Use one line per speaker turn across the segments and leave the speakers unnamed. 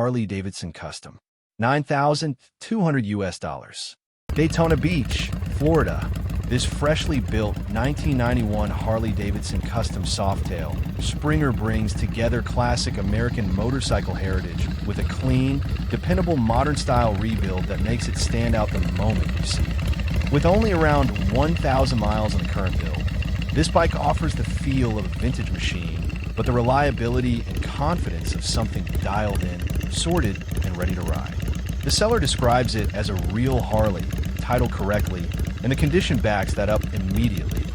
Harley-Davidson Custom, $9,200 US. Daytona Beach, Florida. This freshly built 1991 Harley-Davidson Custom Softail Springer brings together classic American motorcycle heritage with a clean, dependable modern-style rebuild that makes it stand out the moment you see it. With only around 1,000 miles on the current build, this bike offers the feel of a vintage machine, but the reliability and confidence of something dialed in, sorted, and ready to ride. The seller describes it as a real Harley, titled correctly, and the condition backs that up immediately.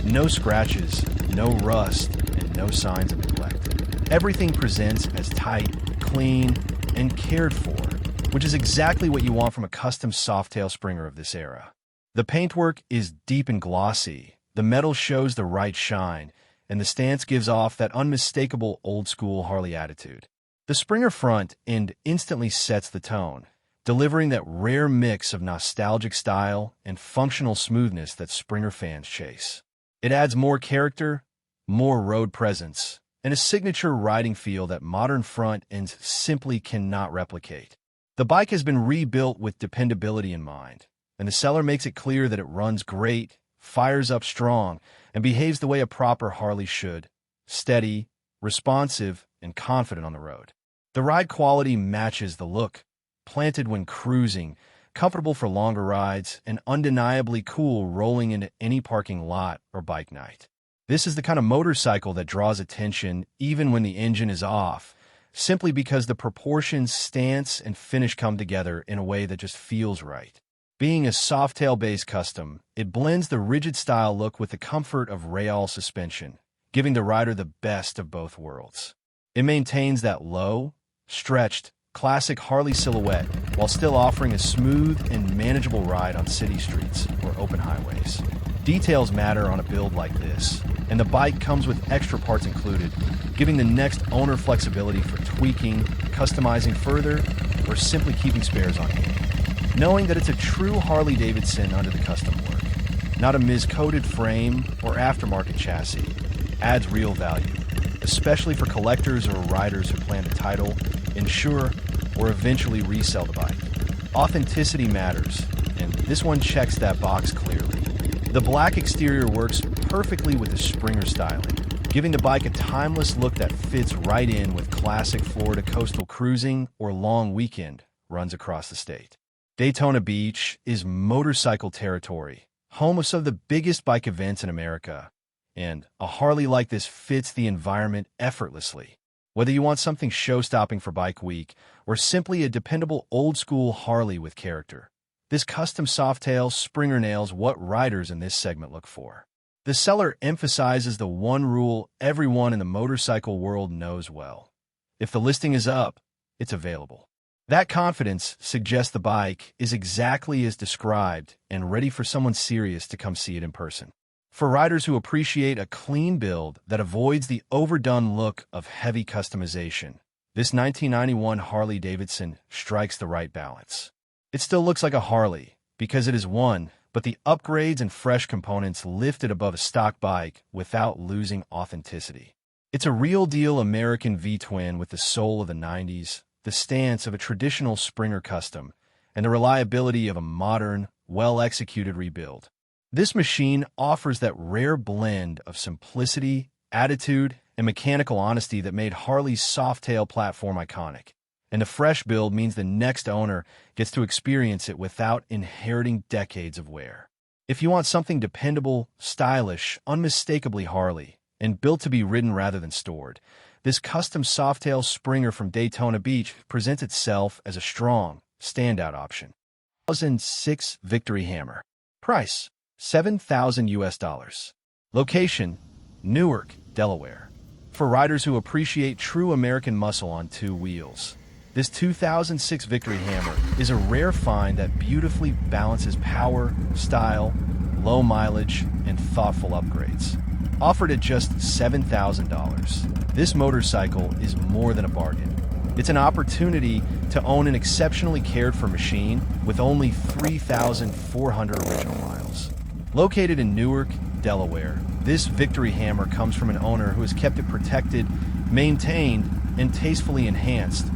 No scratches, no rust, and no signs of neglect. Everything presents as tight, clean, and cared for, which is exactly what you want from a custom softail Springer of this era. The paintwork is deep and glossy, the metal shows the right shine, and the stance gives off that unmistakable old-school Harley attitude. The Springer front end instantly sets the tone, delivering that rare mix of nostalgic style and functional smoothness that Springer fans chase. It adds more character, more road presence, and a signature riding feel that modern front ends simply cannot replicate. The bike has been rebuilt with dependability in mind, and the seller makes it clear that it runs great, fires up strong, and behaves the way a proper Harley should: steady, responsive, and confident on the road. The ride quality matches the look, planted when cruising, comfortable for longer rides, and undeniably cool rolling into any parking lot or bike night. This is the kind of motorcycle that draws attention even when the engine is off, simply because the proportions, stance, and finish come together in a way that just feels right. Being a softail-based custom, it blends the rigid style look with the comfort of rail suspension, giving the rider the best of both worlds. It maintains that low, stretched, classic Harley silhouette while still offering a smooth and manageable ride on city streets or open highways. Details matter on a build like this, and the bike comes with extra parts included, giving the next owner flexibility for tweaking, customizing further, or simply keeping spares on hand. Knowing that it's a true Harley-Davidson under the custom work, not a miscoded frame or aftermarket chassis, adds real value, especially for collectors or riders who plan to title, insure, or eventually resell the bike. Authenticity matters, and this one checks that box clearly. The black exterior works perfectly with the Springer styling, giving the bike a timeless look that fits right in with classic Florida coastal cruising or long weekend runs across the state. Daytona Beach is motorcycle territory, home of some of the biggest bike events in America, and a Harley like this fits the environment effortlessly. Whether you want something show-stopping for Bike Week or simply a dependable old-school Harley with character, this custom softail Springer nails what riders in this segment look for. The seller emphasizes the one rule everyone in the motorcycle world knows well: if the listing is up, it's available. That confidence suggests the bike is exactly as described and ready for someone serious to come see it in person. For riders who appreciate a clean build that avoids the overdone look of heavy customization, this 1991 Harley-Davidson strikes the right balance. It still looks like a Harley because it is one, but the upgrades and fresh components lift it above a stock bike without losing authenticity. It's a real-deal American V-twin with the soul of the 90s, the stance of a traditional Springer custom, and the reliability of a modern, well-executed rebuild. This machine offers that rare blend of simplicity, attitude, and mechanical honesty that made Harley's softail platform iconic. And the fresh build means the next owner gets to experience it without inheriting decades of wear. If you want something dependable, stylish, unmistakably Harley, and built to be ridden rather than stored, this custom softail Springer from Daytona Beach presents itself as a strong, standout option. 2006 Victory Hammer. Price: $7,000 US. Location: Newark, Delaware. For riders who appreciate true American muscle on two wheels, this 2006 Victory Hammer is a rare find that beautifully balances power, style, low mileage, and thoughtful upgrades. Offered at just $7,000, this motorcycle is more than a bargain. It's an opportunity to own an exceptionally cared-for machine with only 3,400 original miles. Located in Newark, Delaware, this Victory Hammer comes from an owner who has kept it protected, maintained, and tastefully enhanced,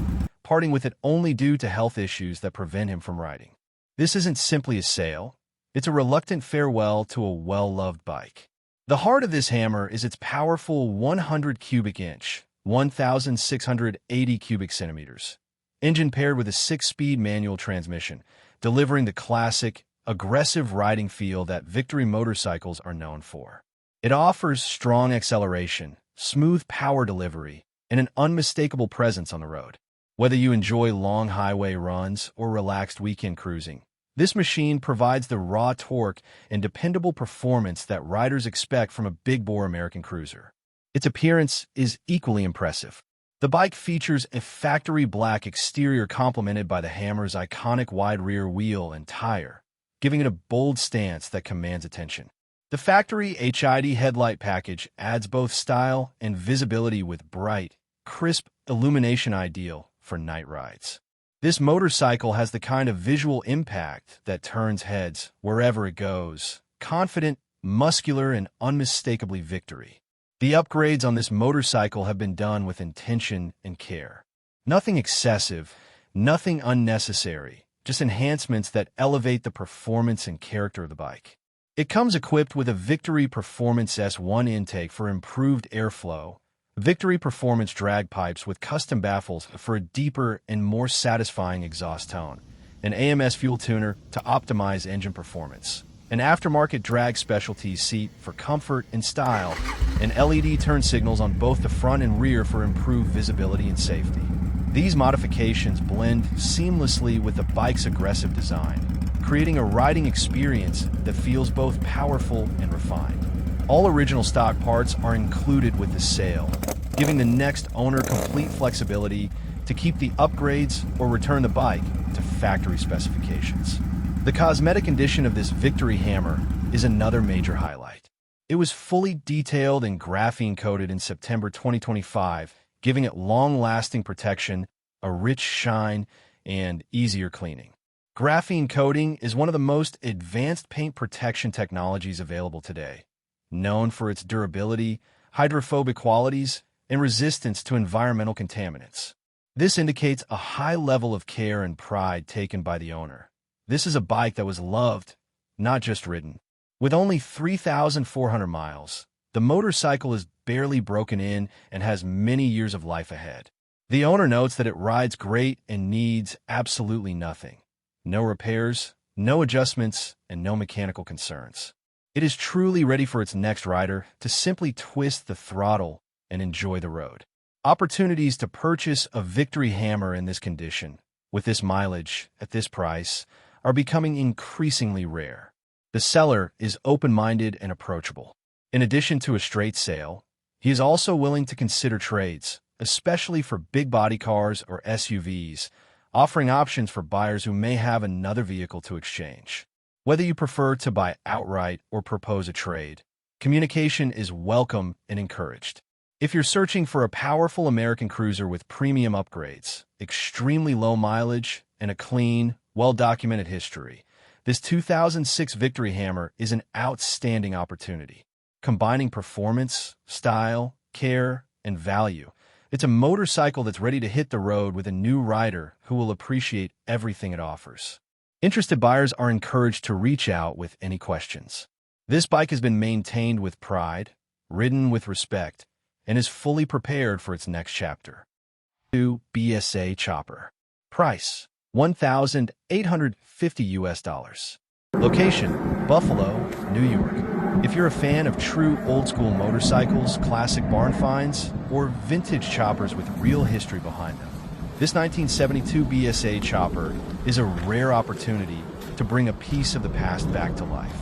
parting with it only due to health issues that prevent him from riding. This isn't simply a sale, it's a reluctant farewell to a well-loved bike. The heart of this hammer is its powerful 100 cubic inch, 1,680 cubic centimeters, engine paired with a 6-speed manual transmission, delivering the classic, aggressive riding feel that victory motorcycles are known for. It offers strong acceleration, smooth power delivery, and an unmistakable presence on the road. Whether you enjoy long highway runs or relaxed weekend cruising, this machine provides the raw torque and dependable performance that riders expect from a big-bore American cruiser. Its appearance is equally impressive. The bike features a factory black exterior complemented by the hammer's iconic wide rear wheel and tire, giving it a bold stance that commands attention. The factory HID headlight package adds both style and visibility with bright, crisp illumination ideal for night rides. This motorcycle has the kind of visual impact that turns heads wherever it goes, confident, muscular, and unmistakably victory. The upgrades on this motorcycle have been done with intention and care. Nothing excessive, nothing unnecessary, just enhancements that elevate the performance and character of the bike. It comes equipped with a Victory Performance S1 intake for improved airflow, Victory Performance drag pipes with custom baffles for a deeper and more satisfying exhaust tone, an AMS fuel tuner to optimize engine performance, an aftermarket drag specialty seat for comfort and style, and LED turn signals on both the front and rear for improved visibility and safety. These modifications blend seamlessly with the bike's aggressive design, creating a riding experience that feels both powerful and refined. All original stock parts are included with the sale, giving the next owner complete flexibility to keep the upgrades or return the bike to factory specifications. The cosmetic condition of this Victory hammer is another major highlight. It was fully detailed and graphene-coated in September 2025, giving it long-lasting protection, a rich shine, and easier cleaning. Graphene coating is one of the most advanced paint protection technologies available today, known for its durability, hydrophobic qualities, and resistance to environmental contaminants. This indicates a high level of care and pride taken by the owner. This is a bike that was loved, not just ridden. With only 3,400 miles, the motorcycle is barely broken in and has many years of life ahead. The owner notes that it rides great and needs absolutely nothing. No repairs, no adjustments, and no mechanical concerns. It is truly ready for its next rider to simply twist the throttle and enjoy the road. Opportunities to purchase a Victory hammer in this condition, with this mileage, at this price, are becoming increasingly rare. The seller is open-minded and approachable. In addition to a straight sale, he is also willing to consider trades, especially for big body cars or SUVs, offering options for buyers who may have another vehicle to exchange. Whether you prefer to buy outright or propose a trade, communication is welcome and encouraged. If you're searching for a powerful American cruiser with premium upgrades, extremely low mileage, and a clean, well-documented history, this 2006 Victory hammer is an outstanding opportunity. Combining performance, style, care, and value, it's a motorcycle that's ready to hit the road with a new rider who will appreciate everything it offers. Interested buyers are encouraged to reach out with any questions. This bike has been maintained with pride, ridden with respect, and is fully prepared for its next chapter. 2 BSA Chopper. Price: $1,850. Location: Buffalo, New York. If you're a fan of true old-school motorcycles, classic barn finds, or vintage choppers with real history behind them, this 1972 BSA Chopper is a rare opportunity to bring a piece of the past back to life.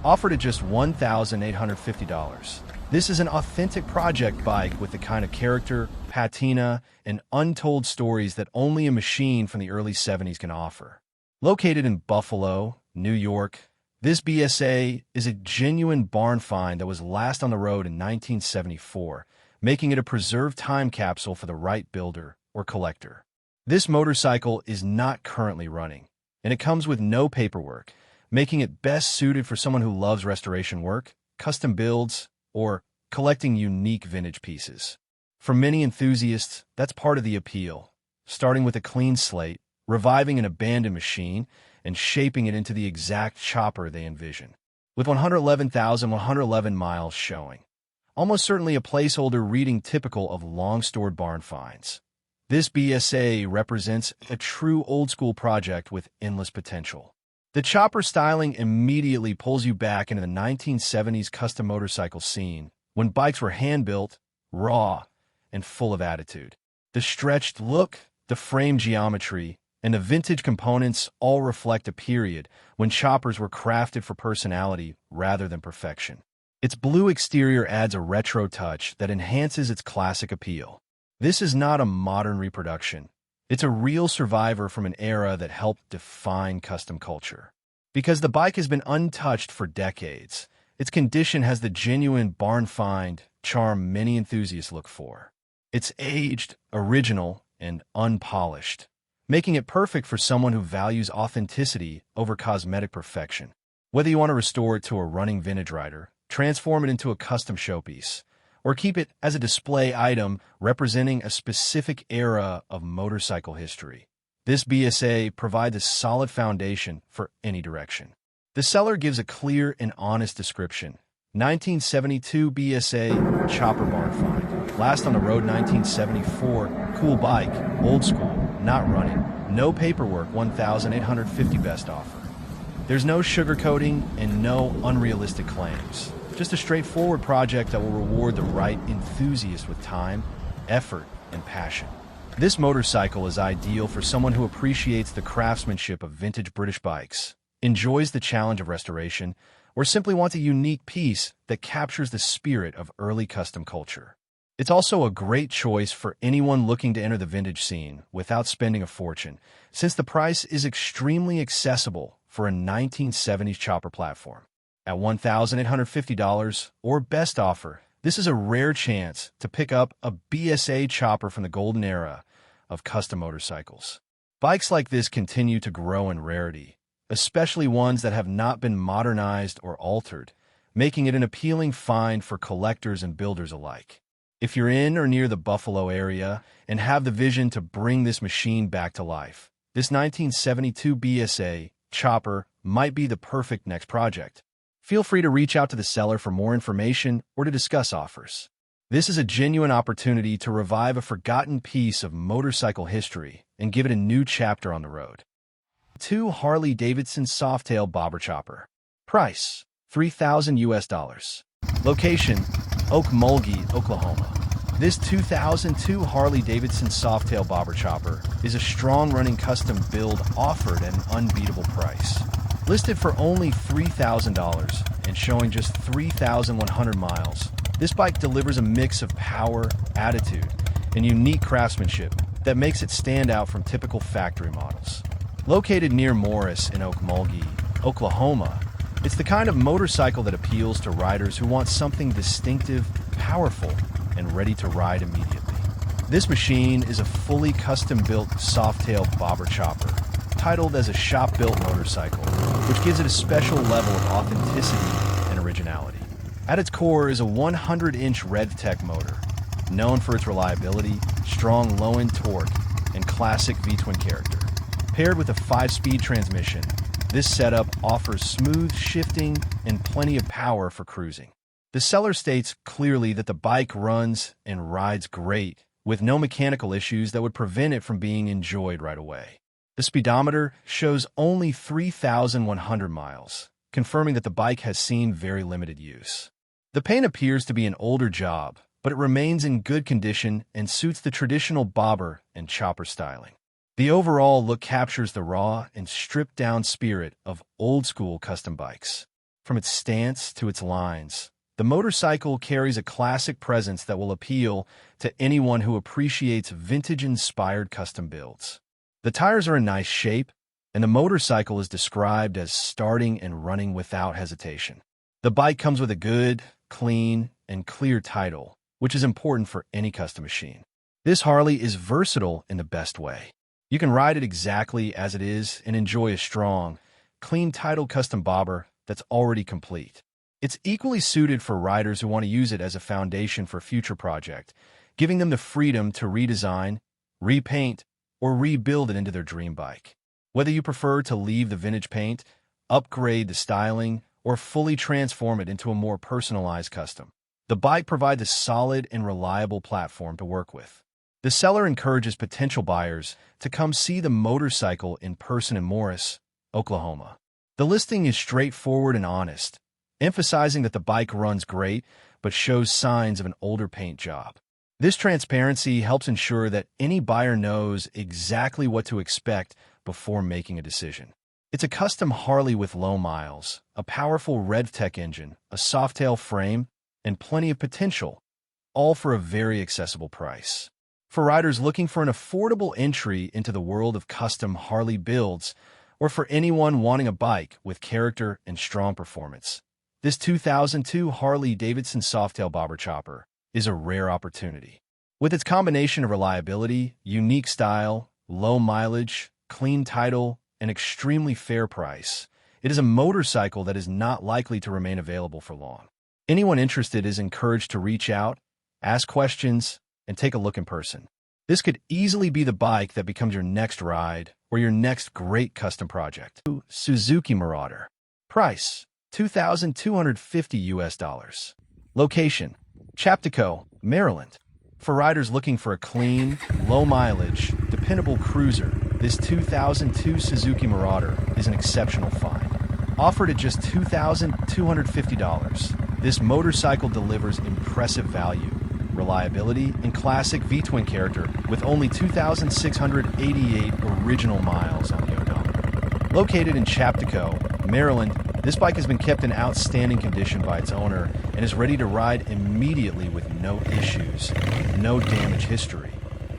Offered at just $1,850, this is an authentic project bike with the kind of character, patina, and untold stories that only a machine from the early 70s can offer. Located in Buffalo, New York, this BSA is a genuine barn find that was last on the road in 1974, making it a preserved time capsule for the right builder or collector. This motorcycle is not currently running, and it comes with no paperwork, making it best suited for someone who loves restoration work, custom builds, or collecting unique vintage pieces. For many enthusiasts, that's part of the appeal. starting with a clean slate, reviving an abandoned machine, and shaping it into the exact chopper they envision. With 111,111 miles showing, almost certainly a placeholder reading typical of long-stored barn finds. This BSA represents a true old-school project with endless potential. The chopper styling immediately pulls you back into the 1970s custom motorcycle scene, when bikes were hand-built, raw, and full of attitude. The stretched look, the frame geometry, and the vintage components all reflect a period when choppers were crafted for personality rather than perfection. Its blue exterior adds a retro touch that enhances its classic appeal. This is not a modern reproduction. It's a real survivor from an era that helped define custom culture. Because the bike has been untouched for decades, its condition has the genuine barn find charm many enthusiasts look for. It's aged, original, and unpolished, making it perfect for someone who values authenticity over cosmetic perfection. Whether you want to restore it to a running vintage rider, transform it into a custom showpiece, or keep it as a display item representing a specific era of motorcycle history, this BSA provides a solid foundation for any direction. The seller gives a clear and honest description. 1972 BSA Chopper barn find. Last on the road 1974. Cool bike. Old school. Not running. No paperwork. 1,850 best offer. There's no sugarcoating and no unrealistic claims. Just a straightforward project that will reward the right enthusiast with time, effort, and passion. This motorcycle is ideal for someone who appreciates the craftsmanship of vintage British bikes, enjoys the challenge of restoration, or simply wants a unique piece that captures the spirit of early custom culture. It's also a great choice for anyone looking to enter the vintage scene without spending a fortune, since the price is extremely accessible for a 1970s chopper platform. At $1,850 or best offer, this is a rare chance to pick up a BSA chopper from the golden era of custom motorcycles. Bikes like this continue to grow in rarity, especially ones that have not been modernized or altered, making it an appealing find for collectors and builders alike. If you're in or near the Buffalo area and have the vision to bring this machine back to life, this 1972 BSA chopper might be the perfect next project. Feel free to reach out to the seller for more information or to discuss offers. This is a genuine opportunity to revive a forgotten piece of motorcycle history and give it a new chapter on the road. 2 Harley-Davidson Softail Bobber Chopper. Price: $3,000. Location: Okmulgee, Oklahoma. This 2002 Harley-Davidson Softail Bobber Chopper is a strong-running custom build offered at an unbeatable price. Listed for only $3,000 and showing just 3,100 miles, this bike delivers a mix of power, attitude, and unique craftsmanship that makes it stand out from typical factory models. Located near Morris in Okmulgee, Oklahoma, it's the kind of motorcycle that appeals to riders who want something distinctive, powerful, and ready to ride immediately. This machine is a fully custom-built Softail Bobber Chopper, titled as a shop-built motorcycle, which gives it a special level of authenticity and originality. At its core is a 100-inch RevTech motor, known for its reliability, strong low-end torque, and classic V-twin character. Paired with a 5-speed transmission, this setup offers smooth shifting and plenty of power for cruising. The seller states clearly that the bike runs and rides great, with no mechanical issues that would prevent it from being enjoyed right away. The speedometer shows only 3,100 miles, confirming that the bike has seen very limited use. The paint appears to be an older job, but it remains in good condition and suits the traditional bobber and chopper styling. The overall look captures the raw and stripped-down spirit of old-school custom bikes. From its stance to its lines, the motorcycle carries a classic presence that will appeal to anyone who appreciates vintage-inspired custom builds. The tires are in nice shape, and the motorcycle is described as starting and running without hesitation. The bike comes with a good, clean, and clear title, which is important for any custom machine. This Harley is versatile in the best way. You can ride it exactly as it is and enjoy a strong, clean title custom bobber that's already complete. It's equally suited for riders who want to use it as a foundation for a future project, giving them the freedom to redesign, repaint, or rebuild it into their dream bike. Whether you prefer to leave the vintage paint, upgrade the styling, or fully transform it into a more personalized custom, the bike provides a solid and reliable platform to work with. The seller encourages potential buyers to come see the motorcycle in person in Morris, Oklahoma. The listing is straightforward and honest, emphasizing that the bike runs great but shows signs of an older paint job. This transparency helps ensure that any buyer knows exactly what to expect before making a decision. It's a custom Harley with low miles, a powerful RevTech engine, a softtail frame, and plenty of potential, all for a very accessible price. For riders looking for an affordable entry into the world of custom Harley builds, or for anyone wanting a bike with character and strong performance, this 2002 Harley-Davidson Softail Bobber Chopper is a rare opportunity. With its combination of reliability, unique style, low mileage, clean title, and extremely fair price, it is a motorcycle that is not likely to remain available for long. Anyone interested is encouraged to reach out, ask questions, and take a look in person. This could easily be the bike that becomes your next ride or your next great custom project. Suzuki Marauder. Price: $2,250. Location: Chaptico, Maryland. For riders looking for a clean, low-mileage, dependable cruiser, this 2002 Suzuki Marauder is an exceptional find. Offered at just $2,250, this motorcycle delivers impressive value, reliability, and classic V-twin character with only 2,688 original miles on the odometer. Located in Chaptico, Maryland, this bike has been kept in outstanding condition by its owner and is ready to ride immediately with no issues, no damage history,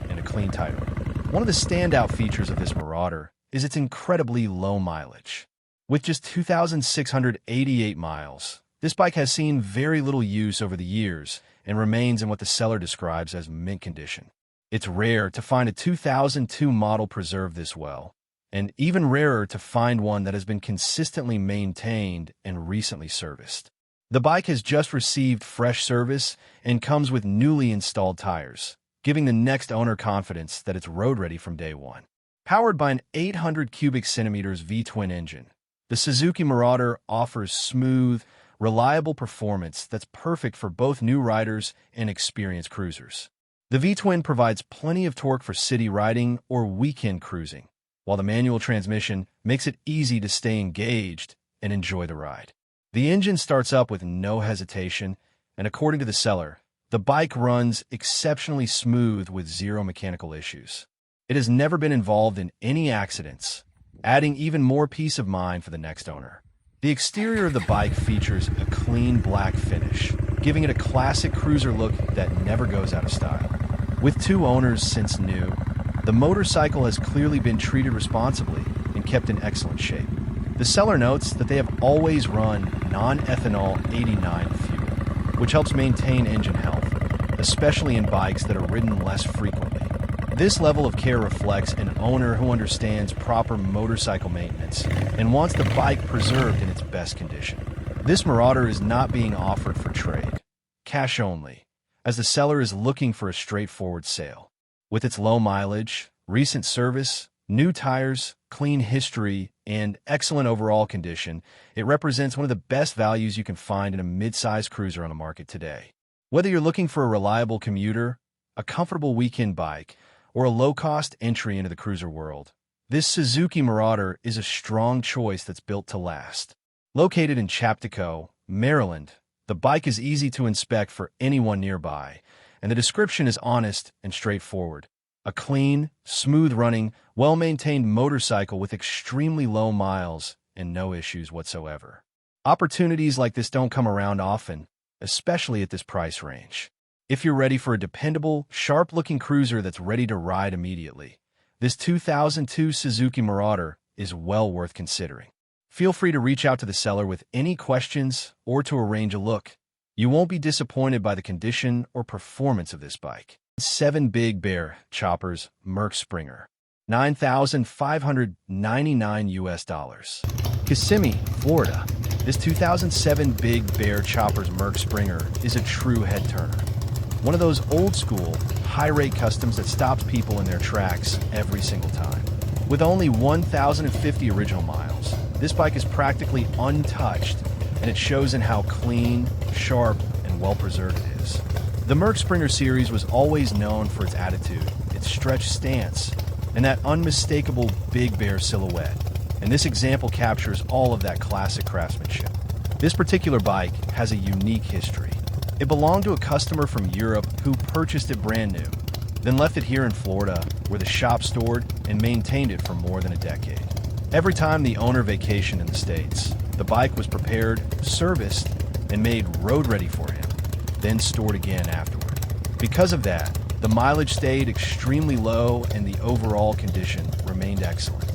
and a clean title. One of the standout features of this Marauder is its incredibly low mileage. With just 2,688 miles, this bike has seen very little use over the years and remains in what the seller describes as mint condition. It's rare to find a 2002 model preserved this well, and even rarer to find one that has been consistently maintained and recently serviced. The bike has just received fresh service and comes with newly installed tires, giving the next owner confidence that it's road-ready from day one. Powered by an 800 cubic centimeters V-twin engine, the Suzuki Marauder offers smooth, reliable performance that's perfect for both new riders and experienced cruisers. The V-twin provides plenty of torque for city riding or weekend cruising, while the manual transmission makes it easy to stay engaged and enjoy the ride. The engine starts up with no hesitation, and according to the seller, the bike runs exceptionally smooth with zero mechanical issues. It has never been involved in any accidents, adding even more peace of mind for the next owner. The exterior of the bike features a clean black finish, giving it a classic cruiser look that never goes out of style. With 2 owners since new, the motorcycle has clearly been treated responsibly and kept in excellent shape. The seller notes that they have always run non-ethanol 89 fuel, which helps maintain engine health, especially in bikes that are ridden less frequently. This level of care reflects an owner who understands proper motorcycle maintenance and wants the bike preserved in its best condition. This Marauder is not being offered for trade, cash only, as the seller is looking for a straightforward sale. With its low mileage, recent service, new tires, clean history, and excellent overall condition, it represents one of the best values you can find in a mid-size cruiser on the market today. Whether you're looking for a reliable commuter, a comfortable weekend bike, or a low-cost entry into the cruiser world, this Suzuki Marauder is a strong choice that's built to last. Located in Chaptico, Maryland, the bike is easy to inspect for anyone nearby, and the description is honest and straightforward. A clean, smooth-running, well-maintained motorcycle with extremely low miles and no issues whatsoever. Opportunities like this don't come around often, especially at this price range. If you're ready for a dependable, sharp-looking cruiser that's ready to ride immediately, this 2002 Suzuki Marauder is well worth considering. Feel free to reach out to the seller with any questions or to arrange a look. You won't be disappointed by the condition or performance of this bike. 7 Big Bear Choppers Merk Springer, $9,599. Kissimmee, Florida. This 2007 Big Bear Choppers Merk Springer is a true head-turner. One of those old-school, high-rate customs that stops people in their tracks every single time. With only 1,050 original miles, this bike is practically untouched, and it shows in how clean, sharp, and well-preserved it is. The Merk Springer series was always known for its attitude, its stretched stance, and that unmistakable Big Bear silhouette. And this example captures all of that classic craftsmanship. This particular bike has a unique history. It belonged to a customer from Europe who purchased it brand new, then left it here in Florida, where the shop stored and maintained it for more than a decade. Every time the owner vacationed in the States, the bike was prepared, serviced, and made road-ready for him, then stored again afterward. Because of that, the mileage stayed extremely low and the overall condition remained excellent.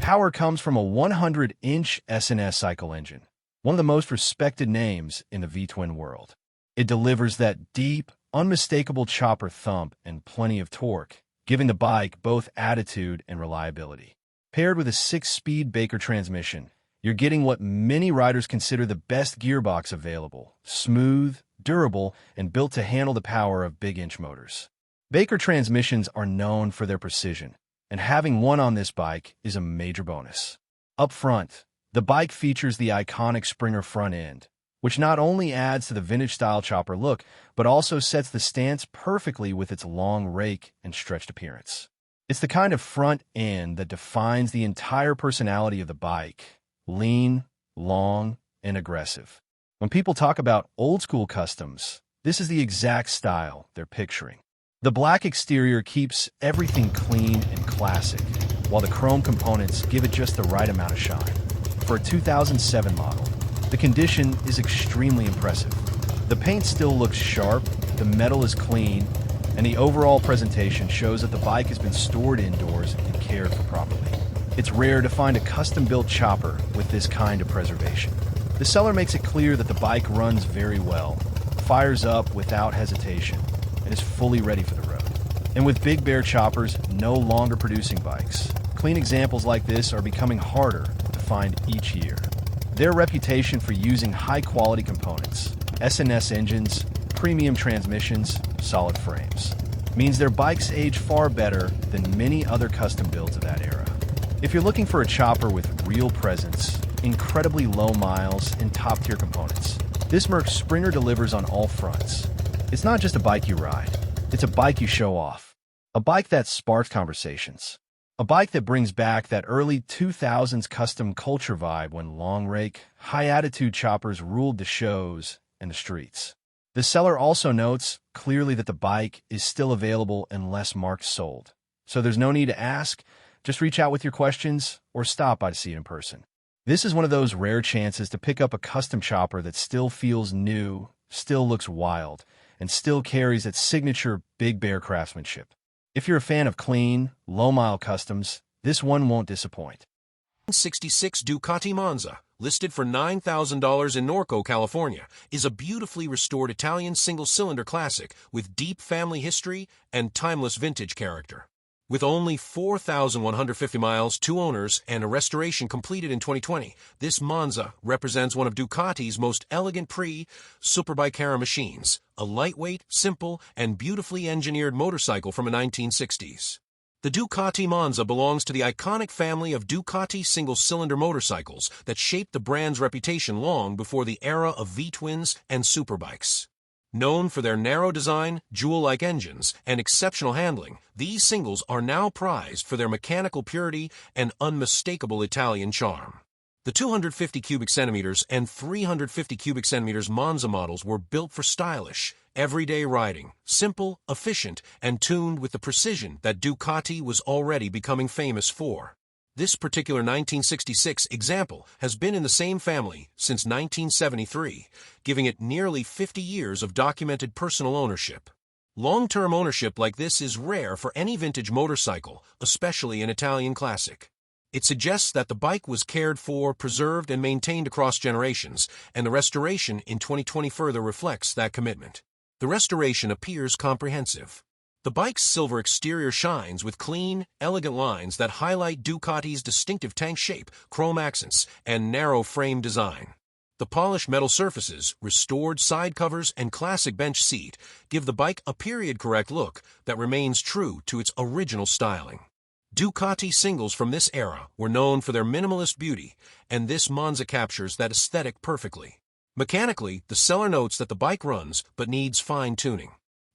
Power comes from a 100-inch S&S cycle engine, one of the most respected names in the V-twin world. It delivers that deep, unmistakable chopper thump and plenty of torque, giving the bike both attitude and reliability. Paired with a 6-speed Baker transmission, you're getting what many riders consider the best gearbox available: smooth, durable, and built to handle the power of big-inch motors. Baker transmissions are known for their precision, and having one on this bike is a major bonus. Up front, the bike features the iconic Springer front end, which not only adds to the vintage-style chopper look, but also sets the stance perfectly with its long rake and stretched appearance. It's the kind of front end that defines the entire personality of the bike: lean, long, and aggressive. When people talk about old-school customs, this is the exact style they're picturing. The black exterior keeps everything clean and classic, while the chrome components give it just the right amount of shine. For a 2007 model, the condition is extremely impressive. The paint still looks sharp, the metal is clean, and the overall presentation shows that the bike has been stored indoors and cared for properly. It's rare to find a custom-built chopper with this kind of preservation. The seller makes it clear that the bike runs very well, fires up without hesitation, and is fully ready for the road. And with Big Bear choppers no longer producing bikes, clean examples like this are becoming harder to find each year. Their reputation for using high-quality components, S&S engines, premium transmissions, solid frames, means their bikes age far better than many other custom builds of that era. If you're looking for a chopper with real presence, incredibly low miles, and top-tier components, this Merk Springer delivers on all fronts. It's not just a bike you ride, it's a bike you show off. A bike that sparks conversations. A bike that brings back that early 2000s custom culture vibe when long rake, high-attitude choppers ruled the shows and the streets. The seller also notes clearly that the bike is still available unless marked sold. So there's no need to ask, just reach out with your questions or stop by to see it in person. This is one of those rare chances to pick up a custom chopper that still feels new, still looks wild, and still carries its signature Big Bear craftsmanship. If you're a fan of clean, low-mile customs, this one won't disappoint.
1966 Ducati Monza, listed for $9,000 in Norco, California, is a beautifully restored Italian single-cylinder classic with deep family history and timeless vintage character. With only 4,150 miles, 2 owners, and a restoration completed in 2020, this Monza represents one of Ducati's most elegant superbike era machines, a lightweight, simple, and beautifully engineered motorcycle from the 1960s. The Ducati Monza belongs to the iconic family of Ducati single-cylinder motorcycles that shaped the brand's reputation long before the era of V-twins and superbikes. Known for their narrow design, jewel-like engines, and exceptional handling, these singles are now prized for their mechanical purity and unmistakable Italian charm. The 250 cubic centimeters and 350 cubic centimeters Monza models were built for stylish, everyday riding, simple, efficient, and tuned with the precision that Ducati was already becoming famous for. This particular 1966 example has been in the same family since 1973, giving it nearly 50 years of documented personal ownership. Long-term ownership like this is rare for any vintage motorcycle, especially an Italian classic. It suggests that the bike was cared for, preserved, and maintained across generations, and the restoration in 2020 further reflects that commitment. The restoration appears comprehensive. The bike's silver exterior shines with clean, elegant lines that highlight Ducati's distinctive tank shape, chrome accents, and narrow frame design. The polished metal surfaces, restored side covers, and classic bench seat give the bike a period-correct look that remains true to its original styling. Ducati singles from this era were known for their minimalist beauty, and this Monza captures that aesthetic perfectly. Mechanically, the seller notes that the bike runs but needs fine-tuning.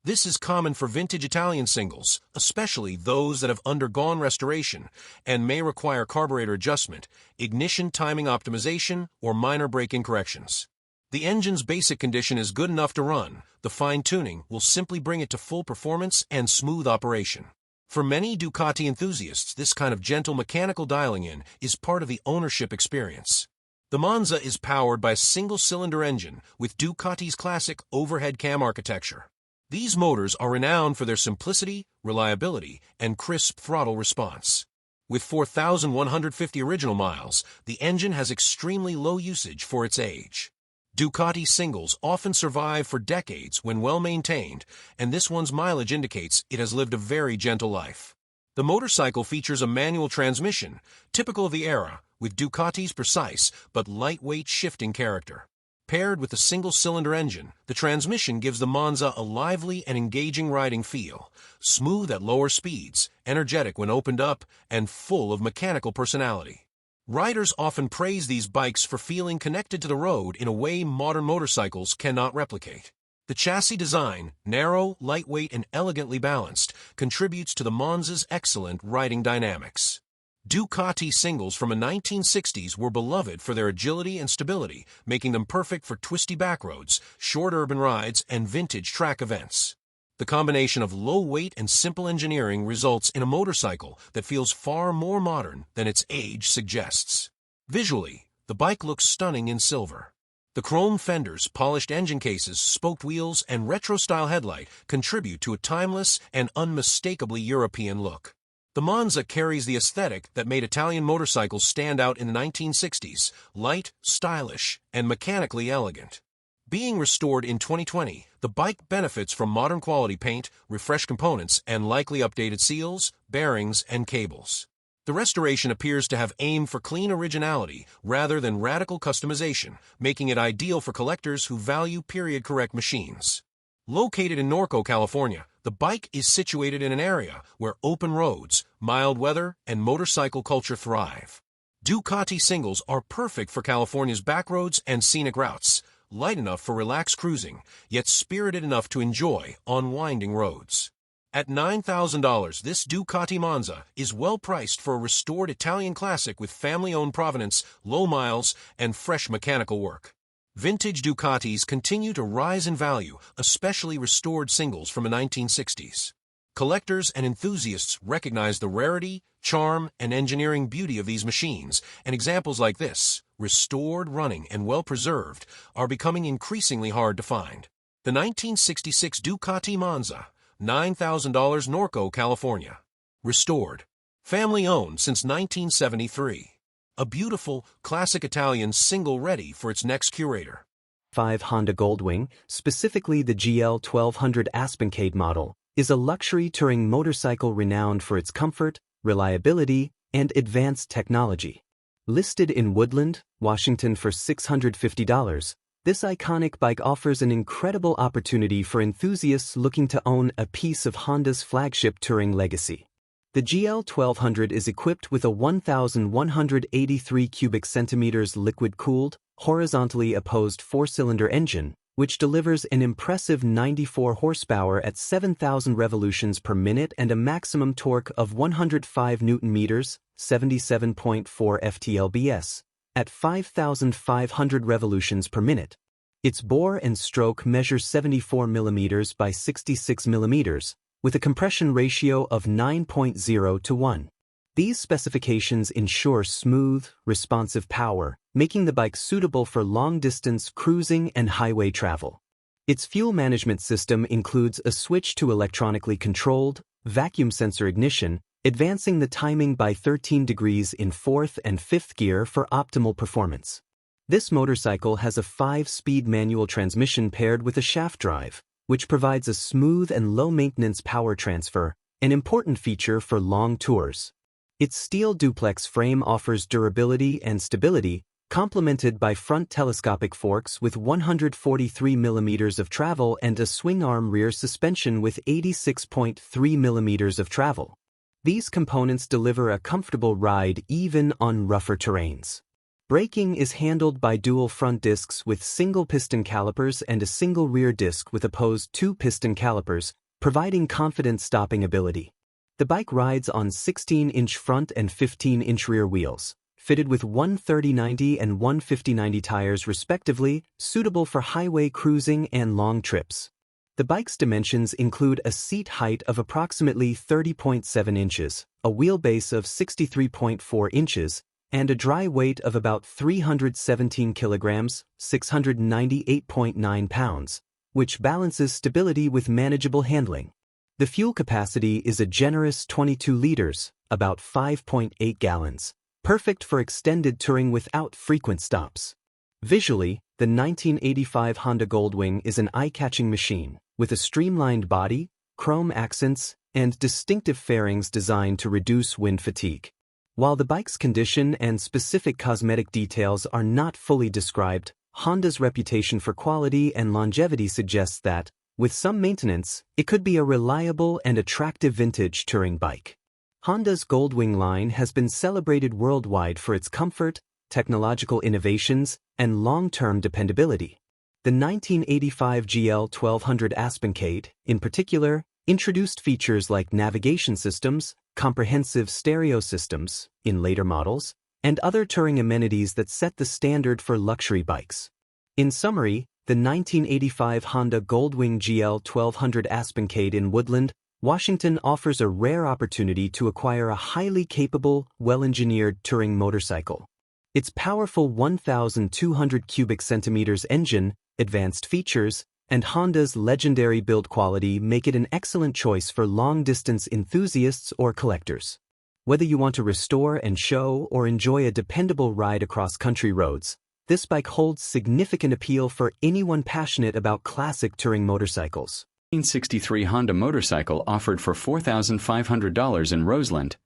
This is common for vintage Italian singles, especially those that have undergone restoration and may require carburetor adjustment, ignition timing optimization, or minor braking corrections. The engine's basic condition is good enough to run. The fine-tuning will simply bring it to full performance and smooth operation. For many Ducati enthusiasts, this kind of gentle mechanical dialing in is part of the ownership experience. The Monza is powered by a single-cylinder engine with Ducati's classic overhead cam architecture. These motors are renowned for their simplicity, reliability, and crisp throttle response. With 4,150 original miles, the engine has extremely low usage for its age. Ducati singles often survive for decades when well maintained, and this one's mileage indicates it has lived a very gentle life. The motorcycle features a manual transmission, typical of the era, with Ducati's precise but lightweight shifting character. Paired with a single-cylinder engine, the transmission gives the Monza a lively and engaging riding feel, smooth at lower speeds, energetic when opened up, and full of mechanical personality. Riders often praise these bikes for feeling connected to the road in a way modern motorcycles cannot replicate. The chassis design, narrow, lightweight, and elegantly balanced, contributes to the Monza's excellent riding dynamics. Ducati singles from the 1960s were beloved for their agility and stability, making them perfect for twisty backroads, short urban rides, and vintage track events. The combination of low weight and simple engineering results in a motorcycle that feels far more modern than its age suggests. Visually, the bike looks stunning in silver. The chrome fenders, polished engine cases, spoked wheels, and retro-style headlight contribute to a timeless and unmistakably European look. The Monza carries the aesthetic that made Italian motorcycles stand out in the 1960s, light, stylish, and mechanically elegant. Being restored in 2020, the bike benefits from modern quality paint, refreshed components, and likely updated seals, bearings, and cables. The restoration appears to have aimed for clean originality rather than radical customization, making it ideal for collectors who value period-correct machines. Located in Norco, California, the bike is situated in an area where open roads, mild weather, and motorcycle culture thrive. Ducati singles are perfect for California's backroads and scenic routes, light enough for relaxed cruising, yet spirited enough to enjoy on winding roads. At $9,000, this Ducati Monza is well priced for a restored Italian classic with family-owned provenance, low miles, and fresh mechanical work. Vintage Ducatis continue to rise in value, especially restored singles from the 1960s. Collectors and enthusiasts recognize the rarity, charm, and engineering beauty of these machines, and examples like this, restored, running, and well-preserved, are becoming increasingly hard to find. The 1966 Ducati Monza, $9,000, Norco, California. Restored. Family-owned since 1973. A beautiful, classic Italian single ready for its next curator.
5 Honda Goldwing, specifically the GL 1200 Aspencade model, is a luxury touring motorcycle renowned for its comfort, reliability, and advanced technology. Listed in Woodland, Washington for $650, this iconic bike offers an incredible opportunity for enthusiasts looking to own a piece of Honda's flagship touring legacy. The GL 1200 is equipped with a 1,183 cubic centimeters liquid-cooled, horizontally opposed 4-cylinder engine, which delivers an impressive 94 horsepower at 7,000 revolutions per minute and a maximum torque of 105 Nm, 77.4 ft-lbs, at 5,500 revolutions per minute. Its bore and stroke measure 74 mm by 66 mm, with a compression ratio of 9.0 to 1. These specifications ensure smooth, responsive power, making the bike suitable for long-distance cruising and highway travel. Its fuel management system includes a switch to electronically controlled, vacuum sensor ignition, advancing the timing by 13 degrees in 4th and 5th gear for optimal performance. This motorcycle has a 5-speed manual transmission paired with a shaft drive, which provides a smooth and low-maintenance power transfer, an important feature for long tours. Its steel duplex frame offers durability and stability, complemented by front telescopic forks with 143 mm of travel and a swing arm rear suspension with 86.3 mm of travel. These components deliver a comfortable ride even on rougher terrains. Braking is handled by dual front discs with single piston calipers and a single rear disc with opposed two-piston calipers, providing confident stopping ability. The bike rides on 16-inch front and 15-inch rear wheels, fitted with 130/90 and 150/90 tires respectively, suitable for highway cruising and long trips. The bike's dimensions include a seat height of approximately 30.7 inches, a wheelbase of 63.4 inches, and a dry weight of about 317 kilograms, 698.9 pounds, which balances stability with manageable handling. The fuel capacity is a generous 22 liters, about 5.8 gallons, perfect for extended touring without frequent stops. Visually, the 1985 Honda Goldwing is an eye-catching machine, with a streamlined body, chrome accents, and distinctive fairings designed to reduce wind fatigue. While the bike's condition and specific cosmetic details are not fully described, Honda's reputation for quality and longevity suggests that, with some maintenance, it could be a reliable and attractive vintage touring bike. Honda's Goldwing line has been celebrated worldwide for its comfort, technological innovations, and long-term dependability. The 1985 GL 1200 Aspencade, in particular, introduced features like navigation systems, comprehensive stereo systems, in later models, and other touring amenities that set the standard for luxury bikes. In summary, the 1985 Honda Goldwing GL 1200 Aspencade in Woodland, Washington offers a rare opportunity to acquire a highly capable, well-engineered touring motorcycle. Its powerful 1,200 cubic centimeters engine, advanced features, and Honda's legendary build quality make it an excellent choice for long-distance enthusiasts or collectors. Whether you want to restore and show or enjoy a dependable ride across country roads, this bike holds significant appeal for anyone passionate about classic touring motorcycles.
1963 Honda motorcycle offered for $4,500 in Roseland,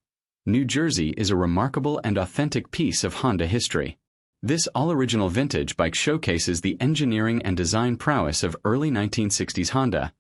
New Jersey is a remarkable and authentic piece of Honda history. This all-original vintage bike showcases the engineering and design prowess of early 1960s Honda,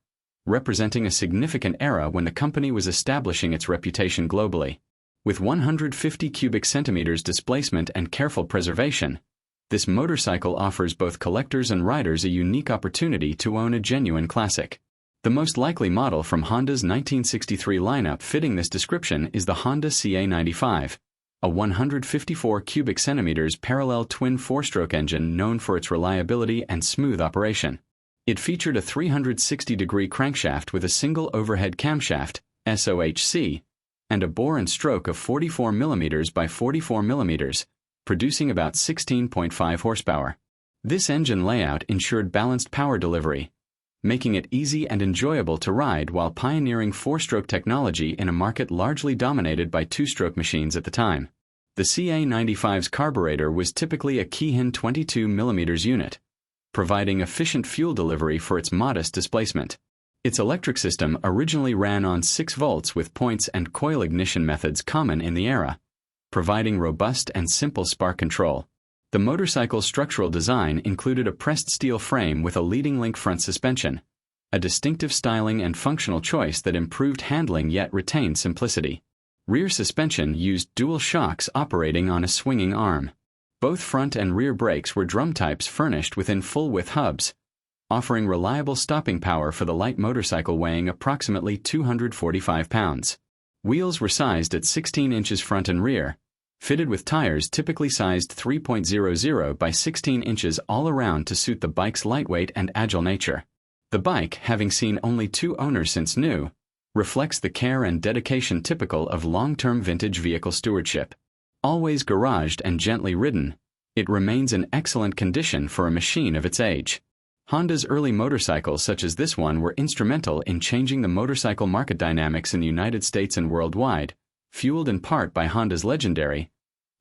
representing a significant era when the company was establishing its reputation globally. With 150 cubic centimeters displacement and careful preservation, this motorcycle offers both collectors and riders a unique opportunity to own a genuine classic. The most likely model from Honda's 1963 lineup fitting this description is the Honda CA95. A 154 cubic centimeters parallel twin four-stroke engine known for its reliability and smooth operation. It featured a 360-degree crankshaft with a single overhead camshaft, SOHC, and a bore and stroke of 44 mm by 44 mm, producing about 16.5 horsepower. This engine layout ensured balanced power delivery, making it easy and enjoyable to ride while pioneering four-stroke technology in a market largely dominated by two-stroke machines at the time. The CA95's carburetor was typically a Keihin 22 mm unit, providing efficient fuel delivery for its modest displacement. Its electric system originally ran on 6 volts with points and coil ignition methods common in the era, providing robust and simple spark control. The motorcycle's structural design included a pressed steel frame with a leading link front suspension, a distinctive styling and functional choice that improved handling yet retained simplicity. Rear suspension used dual shocks operating on a swinging arm. Both front and rear brakes were drum types furnished within full-width hubs, offering reliable stopping power for the light motorcycle weighing approximately 245 pounds. Wheels were sized at 16 inches front and rear, fitted with tires typically sized 3.00 by 16 inches all around to suit the bike's lightweight and agile nature. The bike, having seen only 2 owners since new, reflects the care and dedication typical of long-term vintage vehicle stewardship. Always garaged and gently ridden, it remains in excellent condition for a machine of its age. Honda's early motorcycles such as this one were instrumental in changing the motorcycle market dynamics in the United States and worldwide, fueled in part by Honda's legendary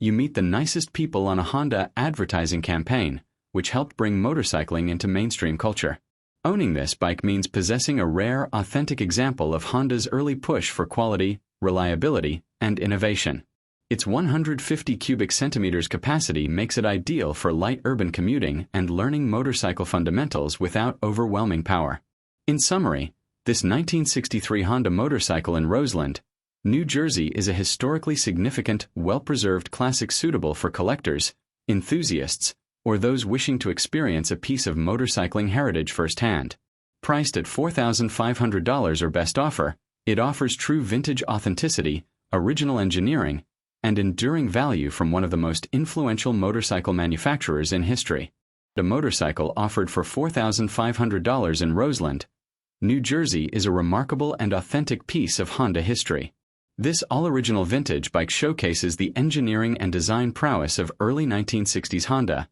"You Meet the Nicest People on a Honda" advertising campaign, which helped bring motorcycling into mainstream culture. Owning this bike means possessing a rare, authentic example of Honda's early push for quality, reliability, and innovation. Its 150 cubic centimeters capacity makes it ideal for light urban commuting and learning motorcycle fundamentals without overwhelming power. In summary, this 1963 Honda motorcycle in Roseland, New Jersey is a historically significant, well-preserved classic suitable for collectors, enthusiasts, or those wishing to experience a piece of motorcycling heritage firsthand. Priced at $4,500 or best offer, it offers true vintage authenticity, original engineering, and enduring value from one of the most influential motorcycle manufacturers in history. The motorcycle offered for $4,500 in Roseland, New Jersey is a remarkable and authentic piece of Honda history. This all-original vintage bike showcases the engineering and design prowess of early 1960s Honda,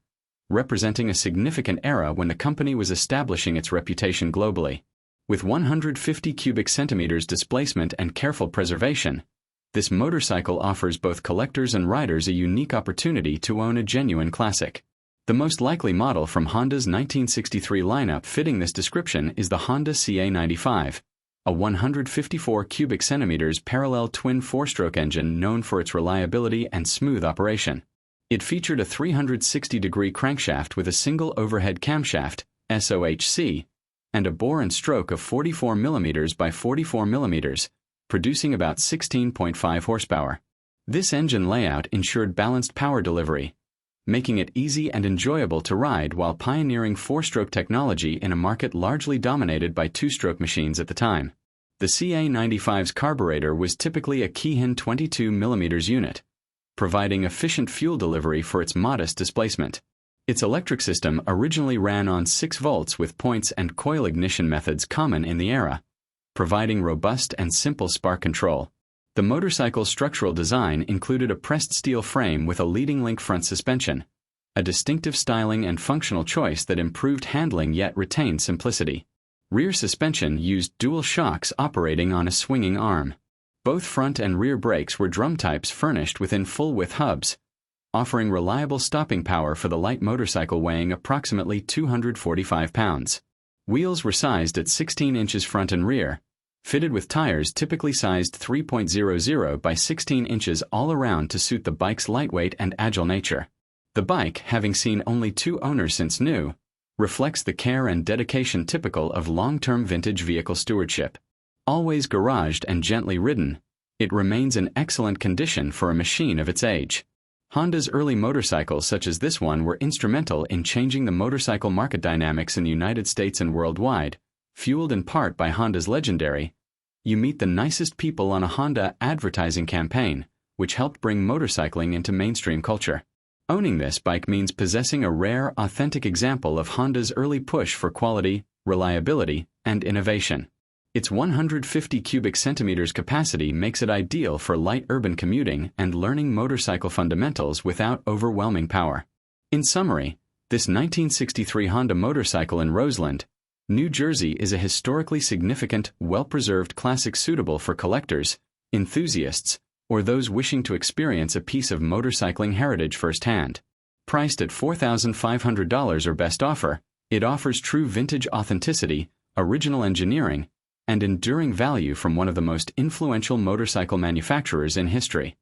representing a significant era when the company was establishing its reputation globally. With 150 cubic centimeters displacement and careful preservation, this motorcycle offers both collectors and riders a unique opportunity to own a genuine classic. The most likely model from Honda's 1963 lineup fitting this description is the Honda CA95, a 154 cubic centimeters parallel twin four-stroke engine known for its reliability and smooth operation. It featured a 360-degree crankshaft with a single overhead camshaft, SOHC, and a bore and stroke of 44 mm by 44 mm, producing about 16.5 horsepower. This engine layout ensured balanced power delivery, making it easy and enjoyable to ride while pioneering four-stroke technology in a market largely dominated by two-stroke machines at the time. The CA95's carburetor was typically a Keihin 22 mm unit, providing efficient fuel delivery for its modest displacement. Its electric system originally ran on 6 volts with points and coil ignition methods common in the era, providing robust and simple spark control. The motorcycle's structural design included a pressed steel frame with a leading link front suspension, a distinctive styling and functional choice that improved handling yet retained simplicity. Rear suspension used dual shocks operating on a swinging arm. Both front and rear brakes were drum types furnished within full-width hubs, offering reliable stopping power for the light motorcycle weighing approximately 245 pounds. Wheels were sized at 16 inches front and rear, fitted with tires typically sized 3.00 by 16 inches all around to suit the bike's lightweight and agile nature. The bike, having seen only 2 owners since new, reflects the care and dedication typical of long-term vintage vehicle stewardship. Always garaged and gently ridden, it remains in excellent condition for a machine of its age. Honda's early motorcycles such as this one were instrumental in changing the motorcycle market dynamics in the United States and worldwide, fueled in part by Honda's legendary "You Meet the Nicest People on a Honda" advertising campaign, which helped bring motorcycling into mainstream culture. Owning this bike means possessing a rare, authentic example of Honda's early push for quality, reliability, and innovation. Its 150 cubic centimeters capacity makes it ideal for light urban commuting and learning motorcycle fundamentals without overwhelming power. In summary, this 1963 Honda motorcycle in Roseland, New Jersey is a historically significant, well-preserved classic suitable for collectors, enthusiasts, or those wishing to experience a piece of motorcycling heritage firsthand. Priced at $4,500 or best offer, it offers true vintage authenticity, original engineering, and enduring value from one of the most influential motorcycle manufacturers in history.